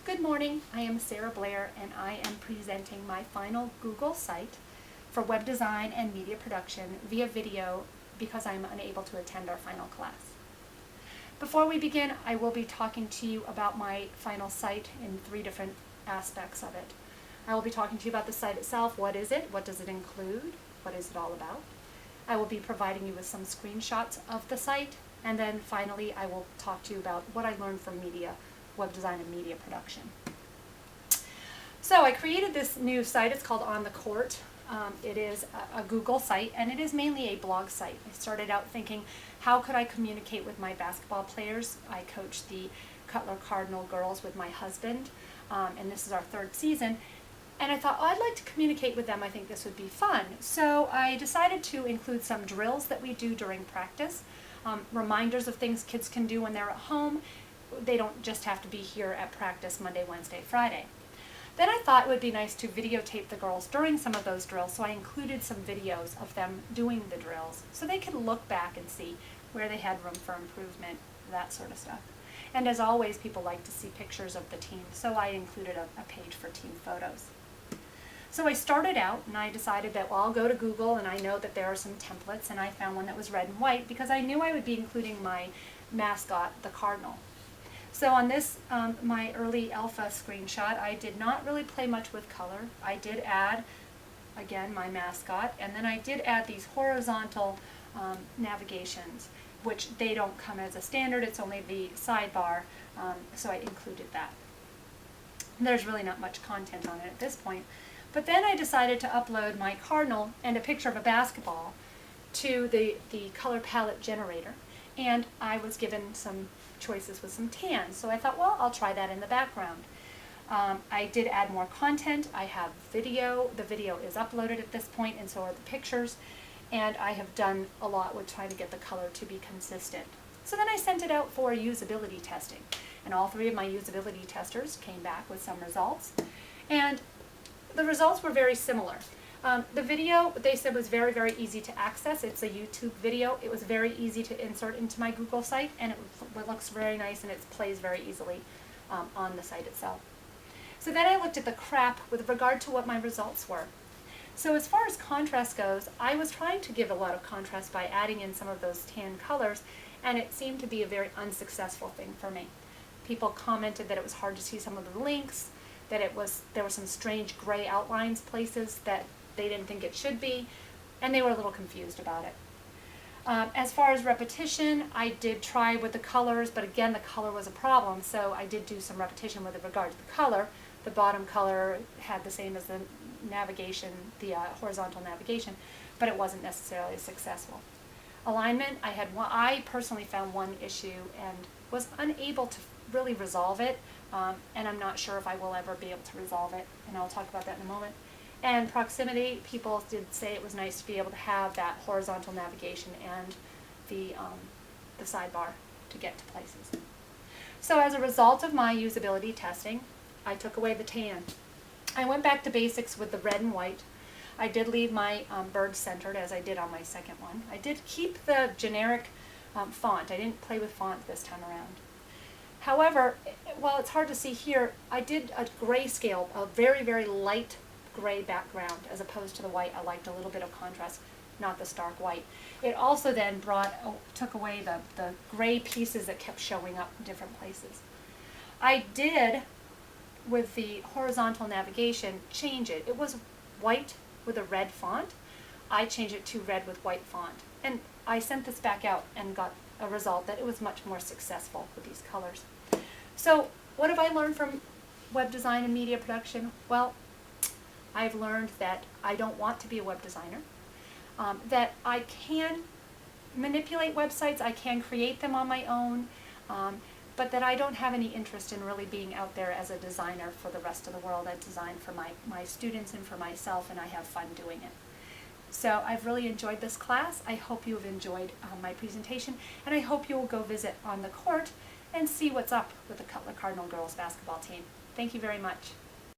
Good morning, I am Sarah Blair and I am presenting my final Google site for web design and media production via video because I'm unable to attend our final class. Before we begin, I will be talking to you about my final site in 3 different aspects of it. I will be talking to you about the site itself. What is it? What does it include? What is it all about? I will be providing you with some screenshots of the site, and then finally I will talk to you about what I learned from web design and media production. So I created this new site. It's called On the Court. It is a Google site, and it is mainly a blog site. I started out thinking, how could I communicate with my basketball players? I coach the Cutler Cardinal girls with my husband, and this is our 3rd season. And I thought, oh, I'd like to communicate with them. I think this would be fun. So I decided to include some drills that we do during practice, reminders of things kids can do when they're at home. They don't just have to be here at practice Monday, Wednesday, Friday. Then I thought it would be nice to videotape the girls during some of those drills, so I included some videos of them doing the drills so they could look back and see where they had room for improvement, that sort of stuff. And as always, people like to see pictures of the team, so I included a page for team photos. So I started out and I decided that, well, I'll go to Google, and I know that there are some templates, and I found one that was red and white because I knew I would be including my mascot, the Cardinal. So on this, my early alpha screenshot, I did not really play much with color. I did add, again, my mascot, and then I did add these horizontal navigations, which they don't come as a standard. It's only the sidebar, so I included that. There's really not much content on it at this point. But then I decided to upload my Cardinal and a picture of a basketball to the color palette generator, and I was given some choices with some tan. So I thought, well, I'll try that in the background. I did add more content. I have video. The video is uploaded at this point, and so are the pictures. And I have done a lot with trying to get the color to be consistent. So then I sent it out for usability testing. And all 3 of my usability testers came back with some results. And the results were very similar. The video, they said, was very, very easy to access. It's a YouTube video. It was very easy to insert into my Google site, and it looks very nice, and it plays very easily on the site itself. So then I looked at the CRAP with regard to what my results were. So as far as contrast goes, I was trying to give a lot of contrast by adding in some of those tan colors, and it seemed to be a very unsuccessful thing for me. People commented that it was hard to see some of the links, that there were some strange gray outlines places that they didn't think it should be, and they were a little confused about it. As far as repetition, I did try with the colors, but again, the color was a problem, so I did do some repetition with regard to the color. The bottom color had the same as the navigation, the horizontal navigation, but it wasn't necessarily successful. Alignment, I personally found one issue and was unable to really resolve it, and I'm not sure if I will ever be able to resolve it, and I'll talk about that in a moment. And proximity, people did say it was nice to be able to have that horizontal navigation and the sidebar to get to places. So as a result of my usability testing, I took away the tan. I went back to basics with the red and white. I did leave my bird centered, as I did on my second one. I did keep the generic font. I didn't play with font this time around. However, while it's hard to see here, I did a grayscale, a very, very light gray background as opposed to the white. I liked a little bit of contrast, not the stark white. It also then took away the gray pieces that kept showing up in different places. I did, with the horizontal navigation, change it. It was white with a red font. I changed it to red with white font. And I sent this back out and got a result that it was much more successful with these colors. So what have I learned from web design and media production? Well, I've learned that I don't want to be a web designer, that I can manipulate websites, I can create them on my own, but that I don't have any interest in really being out there as a designer for the rest of the world. I design for my students and for myself, and I have fun doing it. So I've really enjoyed this class. I hope you have enjoyed my presentation, and I hope you will go visit On the Court and see what's up with the Cutler Cardinal girls basketball team. Thank you very much.